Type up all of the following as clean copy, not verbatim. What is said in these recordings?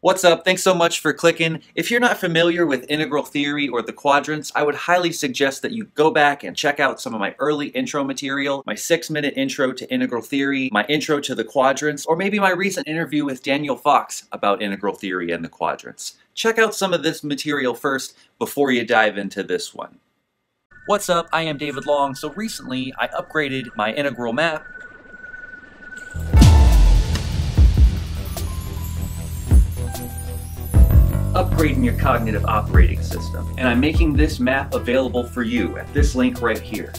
What's up? Thanks so much for clicking. If you're not familiar with integral theory or the quadrants, I would highly suggest that you go back and check out some of my early intro material, my 6-minute intro to integral theory, my intro to the quadrants, or maybe my recent interview with Daniel Fox about integral theory and the quadrants. Check out some of this material first before you dive into this one. What's up? I am David Long. So recently I upgraded my integral map. Upgrading your cognitive operating system. And I'm making this map available for you at this link right here.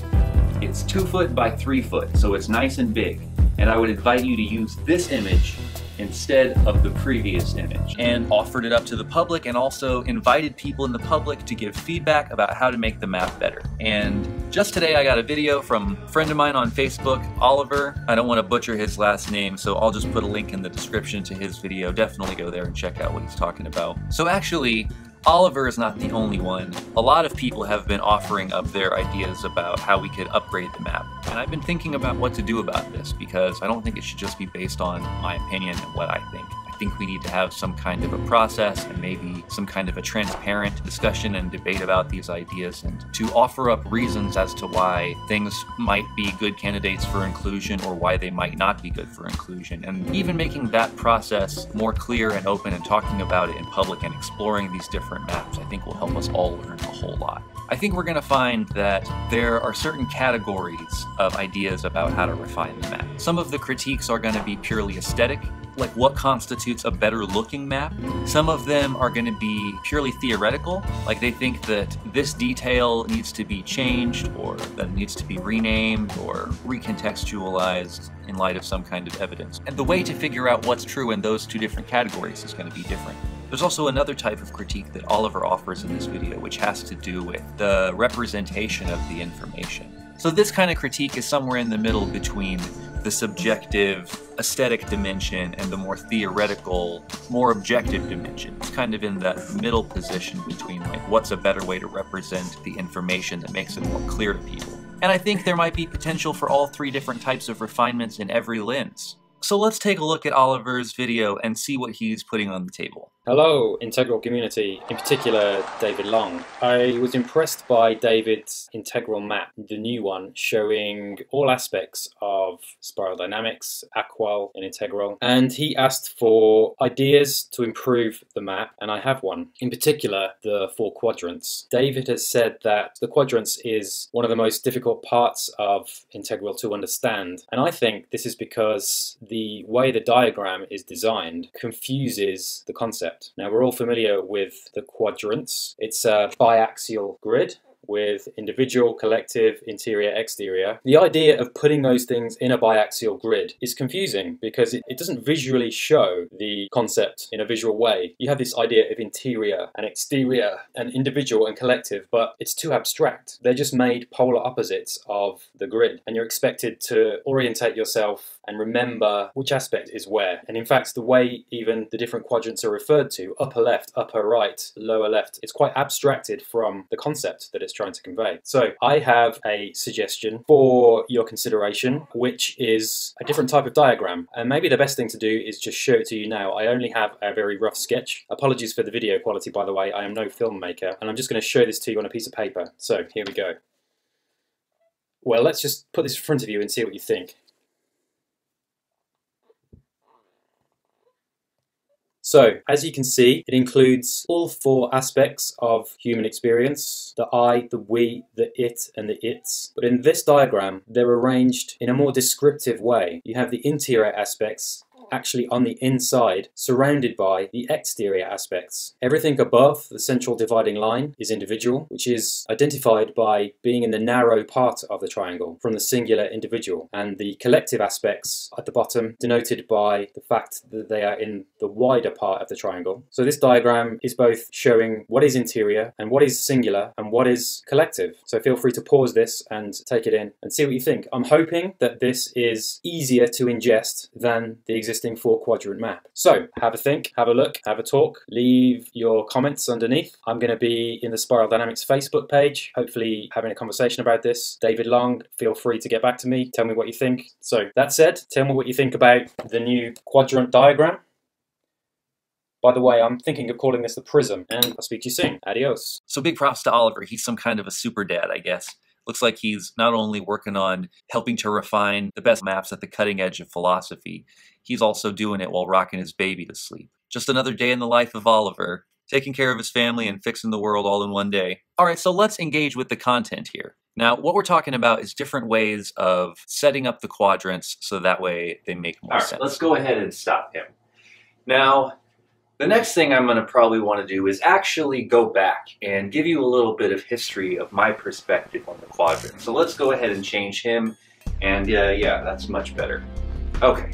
It's 2 foot by 3 foot, so it's nice and big. And I would invite you to use this image instead of the previous image. And offered it up to the public and also invited people in the public to give feedback about how to make the map better. And just today I got a video from a friend of mine on Facebook, Oliver. I don't want to butcher his last name, so I'll just put a link in the description to his video. Definitely go there and check out what he's talking about. So actually, Oliver is not the only one. A lot of people have been offering up their ideas about how we could upgrade the map. And I've been thinking about what to do about this because I don't think it should just be based on my opinion and what I think. I think we need to have some kind of a process and maybe some kind of a transparent discussion and debate about these ideas and to offer up reasons as to why things might be good candidates for inclusion or why they might not be good for inclusion. And even making that process more clear and open and talking about it in public and exploring these different maps, I think will help us all learn a whole lot. I think we're going to find that there are certain categories of ideas about how to refine the map. Some of the critiques are going to be purely aesthetic, like what constitutes a better looking map. Some of them are going to be purely theoretical, like they think that this detail needs to be changed or that it needs to be renamed or recontextualized in light of some kind of evidence. And the way to figure out what's true in those two different categories is going to be different. There's also another type of critique that Oliver offers in this video, which has to do with the representation of the information. So this kind of critique is somewhere in the middle between the subjective aesthetic dimension and the more theoretical, more objective dimension. It's kind of in that middle position between like what's a better way to represent the information that makes it more clear to people. And I think there might be potential for all three different types of refinements in every lens. So let's take a look at Oliver's video and see what he's putting on the table. Hello, integral community, in particular David Long. I was impressed by David's integral map, the new one, showing all aspects of spiral dynamics, AQAL and integral, and he asked for ideas to improve the map, and I have one. In particular, the 4 quadrants. David has said that the quadrants is one of the most difficult parts of integral to understand, and I think this is because the way the diagram is designed confuses the concept. Now, we're all familiar with the quadrants. It's a biaxial grid with individual, collective, interior, exterior. The idea of putting those things in a biaxial grid is confusing because it doesn't visually show the concept in a visual way. You have this idea of interior and exterior and individual and collective, but it's too abstract. They're just made polar opposites of the grid, and you're expected to orientate yourself and remember which aspect is where. And in fact, the way even the different quadrants are referred to, upper left, upper right, lower left, it's quite abstracted from the concept that it's trying to convey. So I have a suggestion for your consideration, which is a different type of diagram. And maybe the best thing to do is just show it to you now. I only have a very rough sketch. Apologies for the video quality, by the way. I am no filmmaker, and I'm just going to show this to you on a piece of paper. So here we go. Well, let's just put this in front of you and see what you think. So, as you can see, it includes all 4 aspects of human experience: the I, the we, the it, and the its. But in this diagram, they're arranged in a more descriptive way. You have the interior aspects actually on the inside, surrounded by the exterior aspects. Everything above the central dividing line is individual, which is identified by being in the narrow part of the triangle from the singular individual, and the collective aspects at the bottom denoted by the fact that they are in the wider part of the triangle. So this diagram is both showing what is interior and what is singular and what is collective. So feel free to pause this and take it in and see what you think. I'm hoping that this is easier to ingest than the existing 4-quadrant map. So have a think, have a look, have a talk, leave your comments underneath. I'm going to be in the Spiral Dynamics Facebook page, hopefully having a conversation about this. David Long, feel free to get back to me, tell me what you think. So that said, tell me what you think about the new quadrant diagram. By the way, I'm thinking of calling this the Prism, and I'll speak to you soon. Adios. So big props to Oliver. He's some kind of a super dad, I guess. Looks like he's not only working on helping to refine the best maps at the cutting edge of philosophy, he's also doing it while rocking his baby to sleep. Just another day in the life of Oliver, taking care of his family and fixing the world all in one day. All right, so let's engage with the content here. Now, what we're talking about is different ways of setting up the quadrants so that way they make more sense. Let's go ahead and stop him. Now, the next thing I'm going to probably want to do is actually go back and give you a little bit of history of my perspective on the quadrant. So let's go ahead and change him, and yeah, that's much better. Okay.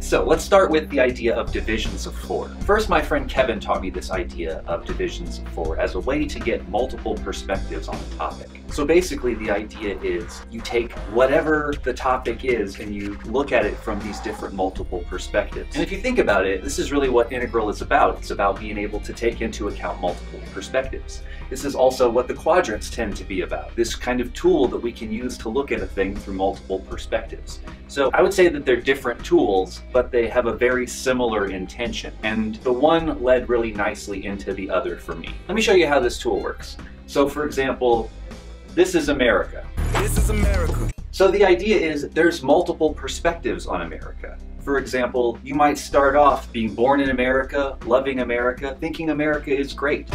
So let's start with the idea of divisions of 4. First, my friend Kevin taught me this idea of divisions of 4 as a way to get multiple perspectives on a topic. So basically the idea is you take whatever the topic is and you look at it from these different multiple perspectives. And if you think about it, this is really what integral is about. It's about being able to take into account multiple perspectives. This is also what the quadrants tend to be about, this kind of tool that we can use to look at a thing through multiple perspectives. So I would say that they're different tools, but they have a very similar intention. And the one led really nicely into the other for me. Let me show you how this tool works. So for example, this is America. This is America. So the idea is there's multiple perspectives on America. For example, you might start off being born in America, loving America, thinking America is great.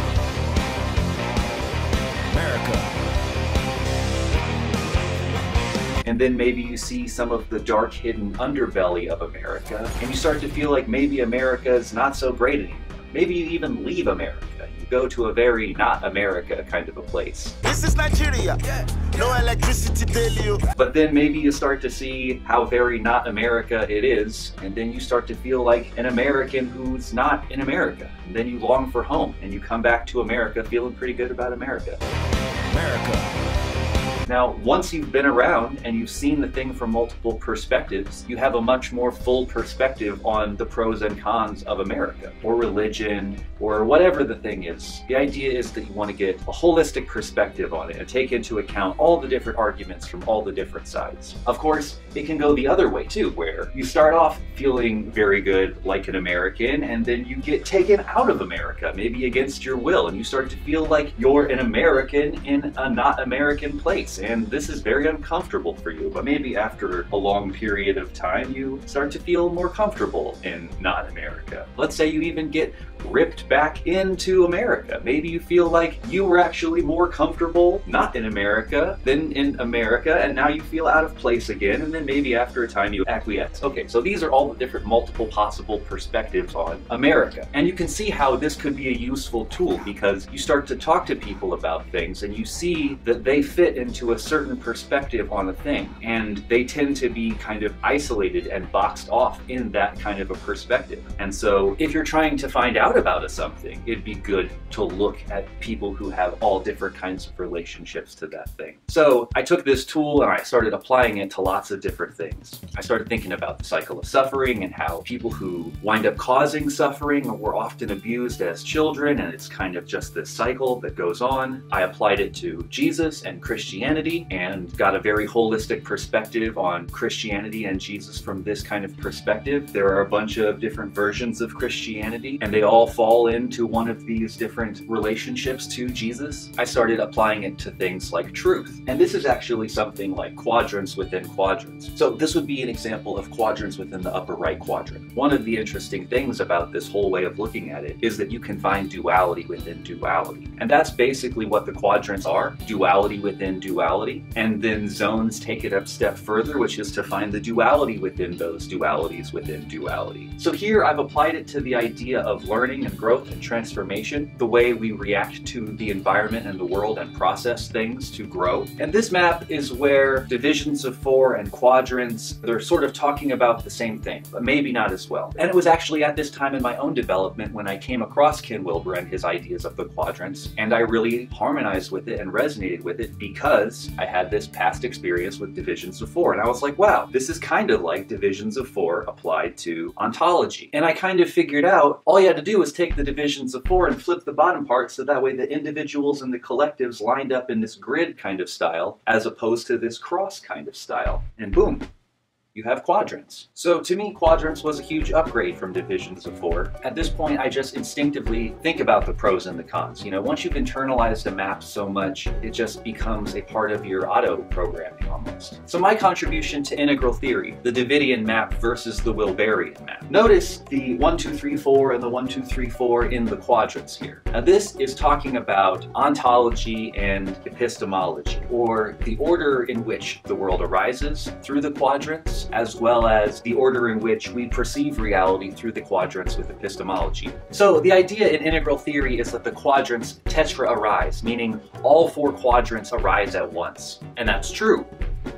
And then maybe you see some of the dark hidden underbelly of America, and you start to feel like maybe America is not so great anymore. Maybe you even leave America. You go to a very not America kind of a place. This is Nigeria. Yeah. No electricity daily. But then maybe you start to see how very not America it is, and then you start to feel like an American who's not in America. And then you long for home, and you come back to America feeling pretty good about America. Now, once you've been around and you've seen the thing from multiple perspectives, you have a much more full perspective on the pros and cons of America, or religion, or whatever the thing is. The idea is that you want to get a holistic perspective on it and take into account all the different arguments from all the different sides. Of course, it can go the other way too, where you start off feeling very good like an American, and then you get taken out of America, maybe against your will, and you start to feel like you're an American in a not American place. And this is very uncomfortable for you, but maybe after a long period of time you start to feel more comfortable in not America. Let's say you even get ripped back into America. Maybe you feel like you were actually more comfortable not in America than in America, and now you feel out of place again, and then maybe after a time you acquiesce. Okay, so these are all the different multiple possible perspectives on America. And you can see how this could be a useful tool, because you start to talk to people about things and you see that they fit into a certain perspective on a thing, and they tend to be kind of isolated and boxed off in that kind of a perspective. And so if you're trying to find out about something, it'd be good to look at people who have all different kinds of relationships to that thing. So I took this tool and I started applying it to lots of different things. I started thinking about the cycle of suffering and how people who wind up causing suffering were often abused as children, and it's kind of just this cycle that goes on. I applied it to Jesus and Christianity and got a very holistic perspective on Christianity and Jesus from this kind of perspective. There are a bunch of different versions of Christianity, and they all fall into one of these different relationships to Jesus. I started applying it to things like truth. And this is actually something like quadrants within quadrants. So this would be an example of quadrants within the upper right quadrant. One of the interesting things about this whole way of looking at it is that you can find duality within duality. And that's basically what the quadrants are, duality within duality. And then zones take it a step further, which is to find the duality within those dualities within duality. So here I've applied it to the idea of learning and growth and transformation, the way we react to the environment and the world and process things to grow. And this map is where divisions of 4 and quadrants, they're sort of talking about the same thing, but maybe not as well. And it was actually at this time in my own development when I came across Ken Wilber and his ideas of the quadrants, and I really harmonized with it and resonated with it because I had this past experience with divisions of 4. And I was like, wow, this is kind of like divisions of 4 applied to ontology. And I kind of figured out all you had to do was take the divisions of 4 and flip the bottom part so that way the individuals and the collectives lined up in this grid kind of style as opposed to this cross kind of style. And boom, you have quadrants. So to me, quadrants was a huge upgrade from divisions of 4. At this point, I just instinctively think about the pros and the cons. You know, once you've internalized a map so much, it just becomes a part of your auto programming almost. So my contribution to integral theory, the Davidian map versus the Wilberian map. Notice the 1, 2, 3, 4 and the 1, 2, 3, 4 in the quadrants here. Now this is talking about ontology and epistemology, or the order in which the world arises through the quadrants, as well as the order in which we perceive reality through the quadrants with epistemology. So the idea in integral theory is that the quadrants tetra arise, meaning all 4 quadrants arise at once. And that's true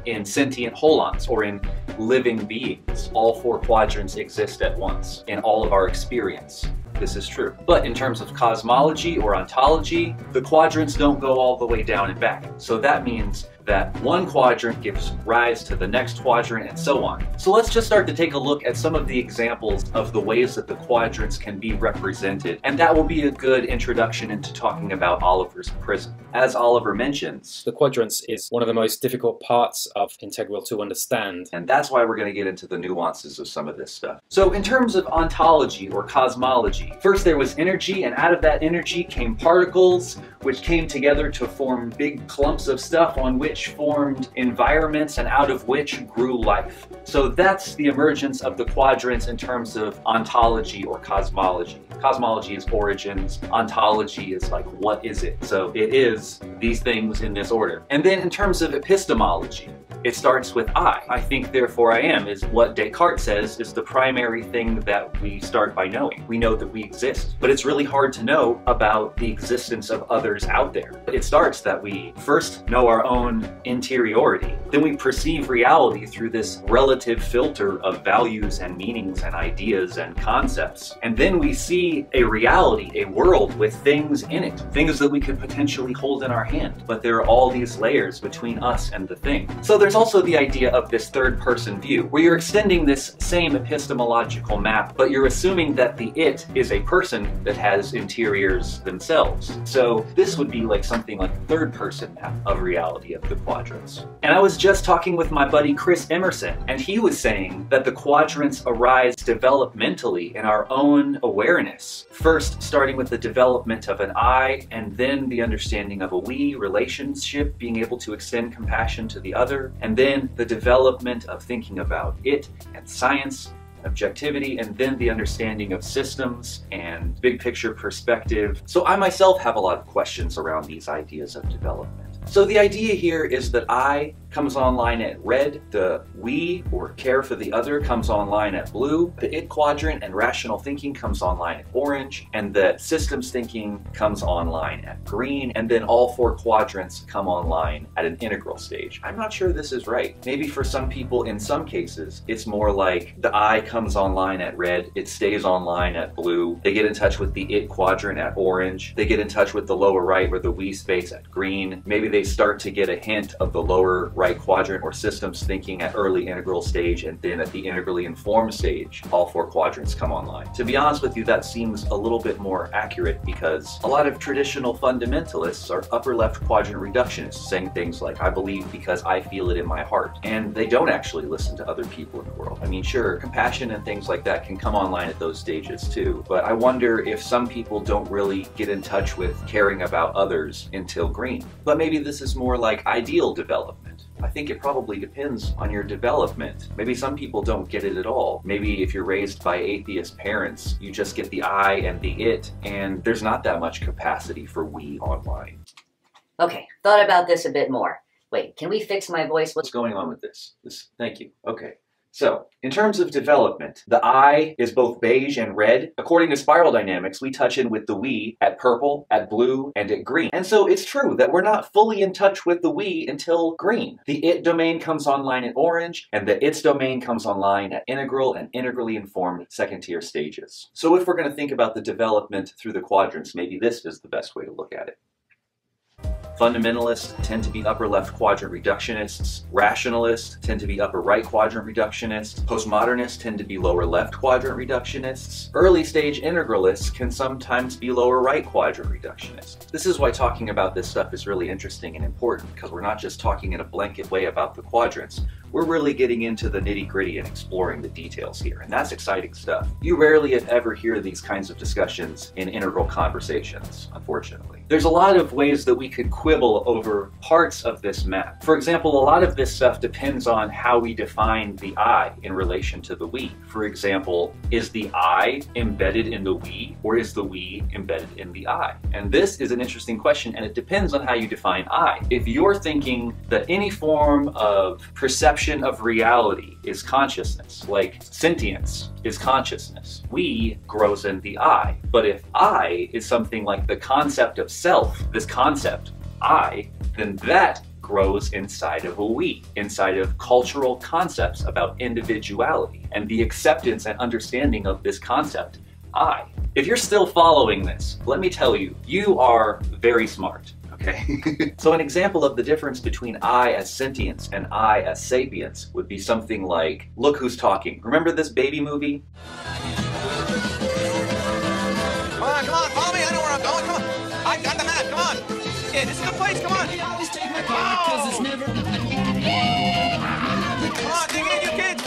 in sentient holons, or in living beings. All 4 quadrants exist at once in all of our experience. This is true. But in terms of cosmology or ontology, the quadrants don't go all the way down and back. So that means that one quadrant gives rise to the next quadrant and so on. So let's just start to take a look at some of the examples of the ways that the quadrants can be represented, and that will be a good introduction into talking about Oliver's prism. As Oliver mentions, the quadrants is one of the most difficult parts of integral to understand. And that's why we're going to get into the nuances of some of this stuff. So in terms of ontology or cosmology, first there was energy, and out of that energy came particles, which came together to form big clumps of stuff on which formed environments and out of which grew life. So that's the emergence of the quadrants in terms of ontology or cosmology. Cosmology is origins, ontology is like what is it? So it is these things in this order. And then in terms of epistemology, it starts with I think therefore I am is what Descartes says is the primary thing that we start by knowing. We know that we exist, but it's really hard to know about the existence of others out there. It starts that we first know our own interiority, then we perceive reality through this relative filter of values and meanings and ideas and concepts, and then we see a reality, a world with things in it, things that we could potentially hold in our hand, but there are all these layers between us and the thing. So there's also the idea of this third-person view, where you're extending this same epistemological map, but you're assuming that the it is a person that has interiors themselves. So this would be like something like a third-person map of reality of the quadrants. And I was just talking with my buddy Chris Emerson, and he was saying that the quadrants arise developmentally in our own awareness. First, starting with the development of an I, and then the understanding of a we relationship, being able to extend compassion to the other, and then the development of thinking about it and science, objectivity, and then the understanding of systems and big picture perspective. So I myself have a lot of questions around these ideas of development. So the idea here is that I comes online at red, the we or care for the other comes online at blue, the it quadrant and rational thinking comes online at orange, and the systems thinking comes online at green, and then all 4 quadrants come online at an integral stage. I'm not sure this is right. Maybe for some people in some cases it's more like the I comes online at red, it stays online at blue, they get in touch with the it quadrant at orange, they get in touch with the lower right or the we space at green, maybe they start to get a hint of the lower right quadrant or systems thinking at early integral stage, and then at the integrally informed stage, all 4 quadrants come online. To be honest with you, that seems a little bit more accurate because a lot of traditional fundamentalists are upper left quadrant reductionists, saying things like, I believe because I feel it in my heart, and they don't actually listen to other people in the world. I mean, sure, compassion and things like that can come online at those stages too, but I wonder if some people don't really get in touch with caring about others until green. But maybe this is more like ideal development. I think it probably depends on your development. Maybe some people don't get it at all. Maybe if you're raised by atheist parents, you just get the I and the it, and there's not that much capacity for we online. Okay, thought about this a bit more. Wait, can we fix my voice? What's going on with this? Thank you. Okay. So, in terms of development, the I is both beige and red. According to spiral dynamics, we touch in with the we at purple, at blue, and at green. And so it's true that we're not fully in touch with the we until green. The it domain comes online at orange, and the its domain comes online at integral and integrally informed second-tier stages. So if we're going to think about the development through the quadrants, maybe this is the best way to look at it. Fundamentalists tend to be upper left quadrant reductionists. Rationalists tend to be upper right quadrant reductionists. Postmodernists tend to be lower left quadrant reductionists. Early stage integralists can sometimes be lower right quadrant reductionists. This is why talking about this stuff is really interesting and important, because we're not just talking in a blanket way about the quadrants. we're really getting into the nitty-gritty and exploring the details here, and that's exciting stuff. You rarely ever hear these kinds of discussions in integral conversations, unfortunately. There's a lot of ways that we could quibble over parts of this map. For example, a lot of this stuff depends on how we define the I in relation to the we. For example, is the I embedded in the we, or is the we embedded in the I? And this is an interesting question, and it depends on how you define I. If you're thinking that any form of perception of reality is consciousness, like sentience is consciousness, we grows in the I. But if I is something like the concept of self, this concept, I, then that grows inside of a we, inside of cultural concepts about individuality and the acceptance and understanding of this concept, I. If you're still following this, let me tell you, you are very smart. Okay. So an example of the difference between I as sentience and I as sapience would be something like, Look Who's Talking. Remember this baby movie? Come on, follow me. I know where I'm going. Come on. I got the map. Come on. Yeah, this is the place. Come on. Come on, dig in, you kids.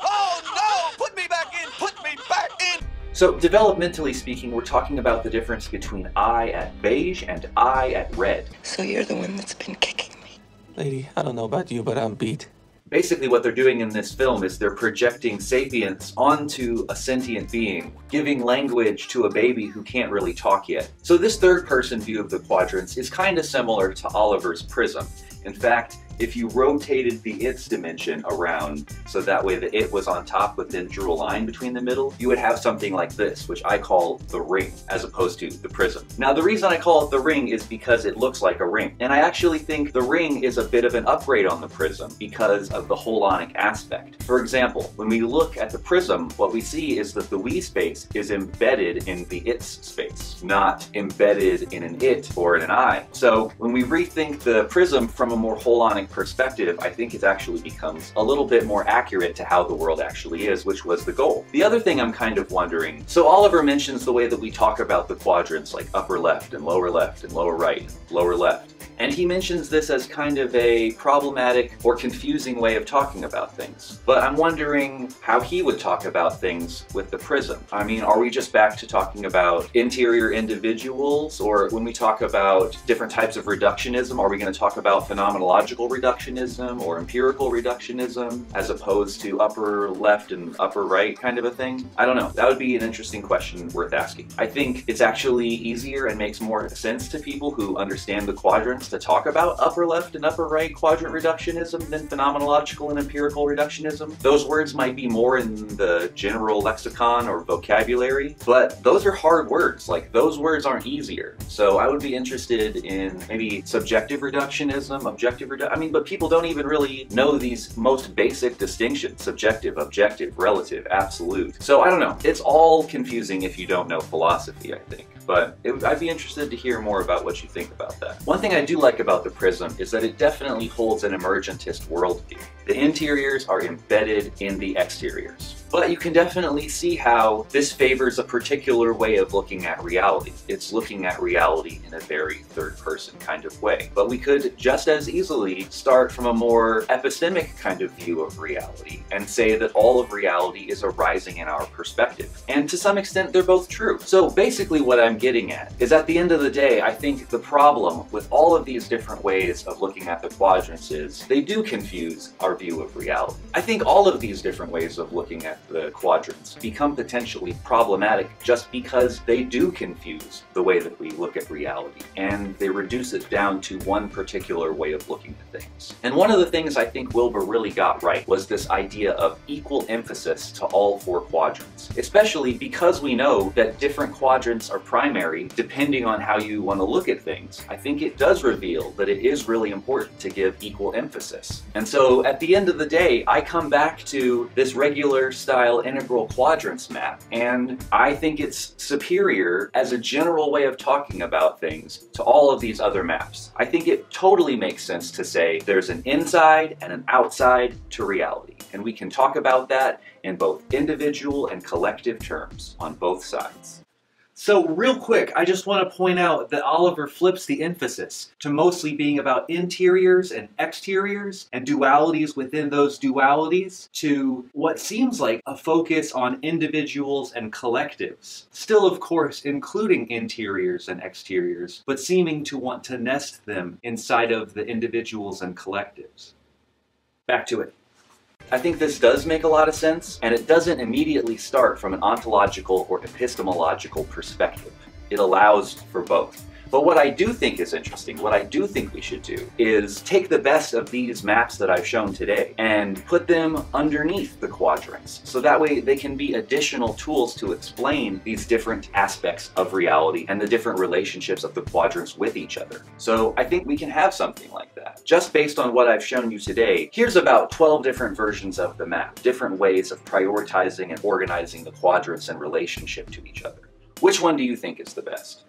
Oh, no! Put me back in. Put me back in. So developmentally speaking, we're talking about the difference between I at beige and I at red. So you're the one that's been kicking me. Lady, I don't know about you, but I'm beat. Basically what they're doing in this film is they're projecting sapience onto a sentient being, giving language to a baby who can't really talk yet. So this third-person view of the quadrants is kind of similar to Oliver's Prism. In fact, if you rotated the its dimension around so that way the it was on top but then drew a line between the middle, you would have something like this, which I call the ring, as opposed to the prism. Now the reason I call it the ring is because it looks like a ring. And I actually think the ring is a bit of an upgrade on the prism because of the holonic aspect. For example, when we look at the prism, what we see is that the we space is embedded in the its space, not embedded in an it or in an I. So when we rethink the prism from a more holonic perspective, I think it actually becomes a little bit more accurate to how the world actually is, which was the goal. The other thing I'm kind of wondering, so Oliver mentions the way that we talk about the quadrants, like upper left and lower right, and lower left. And he mentions this as kind of a problematic or confusing way of talking about things. But I'm wondering how he would talk about things with the prism. I mean, are we just back to talking about interior individuals? Or when we talk about different types of reductionism, are we going to talk about phenomenological reductionism or empirical reductionism as opposed to upper left and upper right kind of a thing? I don't know. That would be an interesting question worth asking. I think it's actually easier and makes more sense to people who understand the quadrants to talk about upper left and upper right quadrant reductionism than phenomenological and empirical reductionism. Those words might be more in the general lexicon or vocabulary, but those are hard words. Like, those words aren't easier. So I would be interested in maybe subjective reductionism, objective reductionism. I mean, but people don't even really know these most basic distinctions: subjective, objective, relative, absolute. So I don't know. It's all confusing if you don't know philosophy, I think. But I'd be interested to hear more about what you think about that. One thing I do like about the prism is that it definitely holds an emergentist worldview. The interiors are embedded in the exteriors. But you can definitely see how this favors a particular way of looking at reality. It's looking at reality in a very third-person kind of way. But we could just as easily start from a more epistemic kind of view of reality and say that all of reality is arising in our perspective. And to some extent, they're both true. So basically what I'm getting at is, at the end of the day, I think the problem with all of these different ways of looking at the quadrants is they do confuse our view of reality. I think all of these different ways of looking at the quadrants become potentially problematic just because they do confuse the way that we look at reality, and they reduce it down to one particular way of looking at things. And one of the things I think Wilbur really got right was this idea of equal emphasis to all four quadrants, especially because we know that different quadrants are primary depending on how you want to look at things. I think it does reveal that it is really important to give equal emphasis. And so at the end of the day, I come back to this regular style integral quadrants map, and I think it's superior as a general way of talking about things to all of these other maps. I think it totally makes sense to say there's an inside and an outside to reality, and we can talk about that in both individual and collective terms on both sides. So real quick, I just want to point out that Oliver flips the emphasis to mostly being about interiors and exteriors and dualities within those dualities to what seems like a focus on individuals and collectives. Still, of course, including interiors and exteriors, but seeming to want to nest them inside of the individuals and collectives. Back to it. I think this does make a lot of sense, and it doesn't immediately start from an ontological or epistemological perspective. It allows for both. But what I do think is interesting, what I do think we should do, is take the best of these maps that I've shown today and put them underneath the quadrants. So that way they can be additional tools to explain these different aspects of reality and the different relationships of the quadrants with each other. So I think we can have something like that. Just based on what I've shown you today, here's about 12 different versions of the map, different ways of prioritizing and organizing the quadrants in relationship to each other. Which one do you think is the best?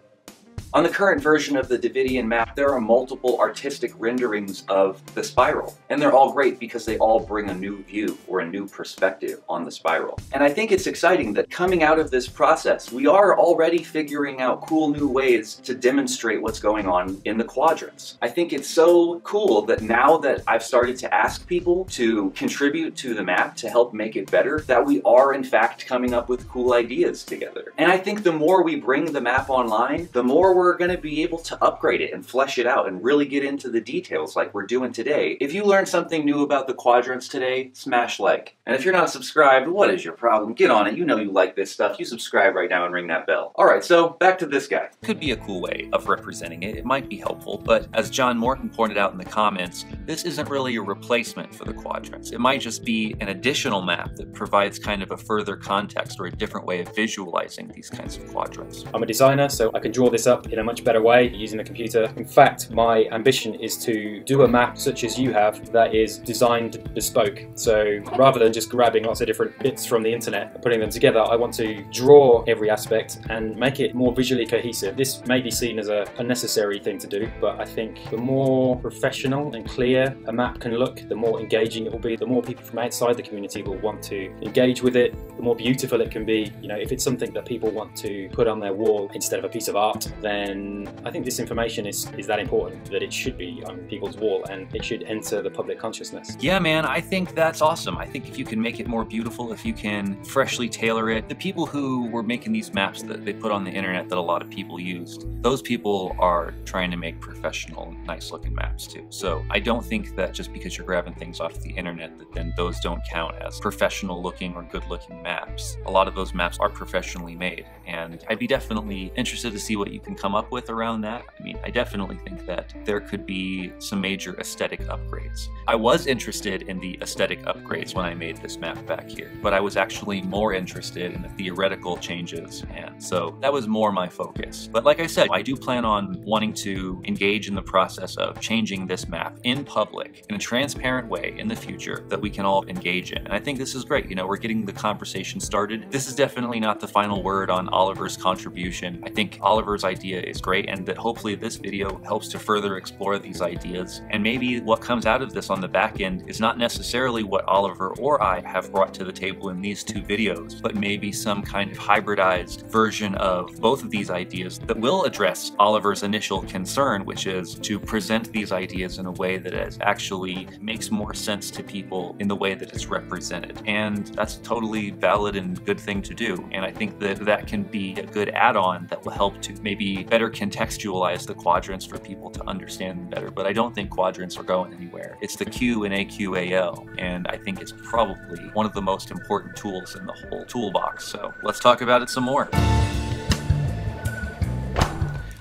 On the current version of the Davidian map, there are multiple artistic renderings of the spiral, and they're all great because they all bring a new view or a new perspective on the spiral. And I think it's exciting that coming out of this process, we are already figuring out cool new ways to demonstrate what's going on in the quadrants. I think it's so cool that now that I've started to ask people to contribute to the map to help make it better, that we are in fact coming up with cool ideas together. And I think the more we bring the map online, the more we're going to be able to upgrade it and flesh it out and really get into the details like we're doing today. If you learned something new about the quadrants today, smash like. And if you're not subscribed, what is your problem? Get on it. You know you like this stuff. You subscribe right now and ring that bell. Alright, so back to this guy. Could be a cool way of representing it. It might be helpful, but as John Morton pointed out in the comments, this isn't really a replacement for the quadrants. It might just be an additional map that provides kind of a further context or a different way of visualizing these kinds of quadrants. I'm a designer, so I can draw this up in a much better way using a computer. In fact, my ambition is to do a map such as you have that is designed bespoke. So rather than just grabbing lots of different bits from the internet and putting them together, I want to draw every aspect and make it more visually cohesive. This may be seen as a unnecessary thing to do, but I think the more professional and clear a map can look, the more engaging it will be, the more people from outside the community will want to engage with it, the more beautiful it can be. You know, if it's something that people want to put on their wall instead of a piece of art, then I think this information is that important that it should be on people's wall and it should enter the public consciousness. Yeah, man, I think that's awesome. I think if you can make it more beautiful, if you can freshly tailor it, the people who were making these maps that they put on the internet that a lot of people used, those people are trying to make professional, nice looking maps too. So I don't think that just because you're grabbing things off the internet that then those don't count as professional looking or good looking maps. A lot of those maps are professionally made, and I'd be definitely interested to see what you can come up with around that. I mean, I definitely think that there could be some major aesthetic upgrades. I was interested in the aesthetic upgrades when I made this map back here, but I was actually more interested in the theoretical changes, and so that was more my focus. But like I said, I do plan on wanting to engage in the process of changing this map in public in a transparent way in the future that we can all engage in. And I think this is great. You know, we're getting the conversation started. This is definitely not the final word on Oliver's contribution. I think Oliver's idea is great, and that hopefully this video helps to further explore these ideas. And maybe what comes out of this on the back end is not necessarily what Oliver or I have brought to the table in these two videos, but maybe some kind of hybridized version of both of these ideas that will address Oliver's initial concern, which is to present these ideas in a way that is actually makes more sense to people in the way that it's represented. And that's a totally valid and good thing to do. And I think that that can be a good add-on that will help to maybe better contextualize the quadrants for people to understand them better. But I don't think quadrants are going anywhere. It's the Q in AQAL, and I think it's probably one of the most important tools in the whole toolbox. So let's talk about it some more.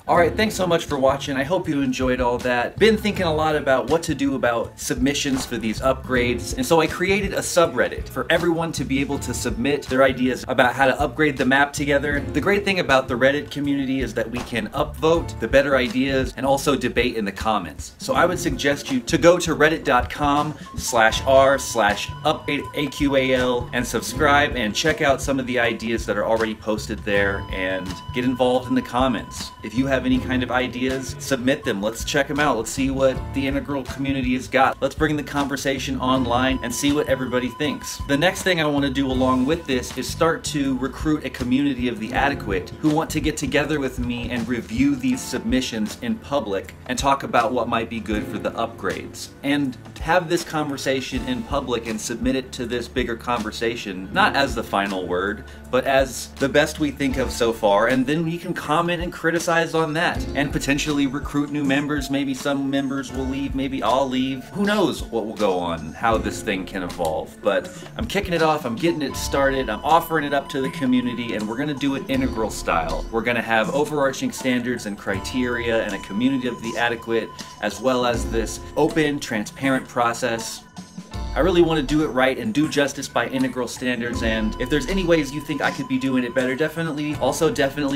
Alright, thanks so much for watching. I hope you enjoyed all that. Been thinking a lot about what to do about submissions for these upgrades, and so I created a subreddit for everyone to be able to submit their ideas about how to upgrade the map together. The great thing about the Reddit community is that we can upvote the better ideas and also debate in the comments. So I would suggest you to go to reddit.com/r/UpdateAQAL and subscribe and check out some of the ideas that are already posted there and get involved in the comments. If you have have any kind of ideas, submit them. Let's check them out. Let's see what the integral community has got. Let's bring the conversation online and see what everybody thinks. The next thing I want to do along with this is start to recruit a community of the adequate who want to get together with me and review these submissions in public and talk about what might be good for the upgrades. And have this conversation in public and submit it to this bigger conversation, not as the final word, but as the best we think of so far, and then we can comment and criticize on that, and potentially recruit new members. Maybe some members will leave, maybe I'll leave. Who knows what will go on, how this thing can evolve. But I'm kicking it off, I'm getting it started, I'm offering it up to the community, and we're gonna do it integral style. We're gonna have overarching standards and criteria and a community of the adequate, as well as this open, transparent process. I really want to do it right and do justice by integral standards, and if there's any ways you think I could be doing it better, definitely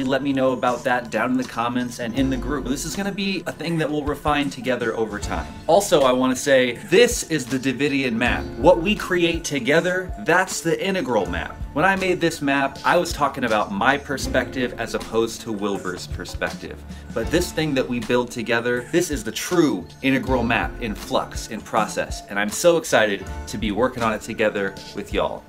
let me know about that down in the comments and in the group. This is going to be a thing that we'll refine together over time. Also, I want to say, this is the Davidian map. What we create together, that's the integral map. When I made this map, I was talking about my perspective as opposed to Wilbur's perspective. But this thing that we build together, this is the true integral map in flux, in process, and I'm so excited to be working on it together with y'all.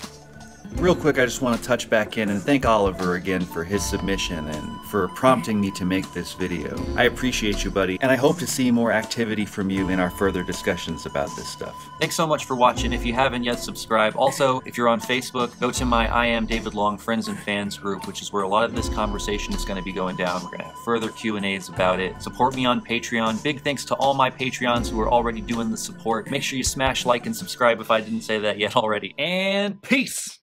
Real quick, I just want to touch back in and thank Oliver again for his submission and for prompting me to make this video. I appreciate you, buddy, and I hope to see more activity from you in our further discussions about this stuff. Thanks so much for watching. If you haven't yet, subscribe. Also, if you're on Facebook, go to my I Am David Long Friends and Fans group, which is where a lot of this conversation is going to be going down. We're going to have further Q&As about it. Support me on Patreon. Big thanks to all my Patreons who are already doing the support. Make sure you smash like and subscribe if I didn't say that yet already. And peace!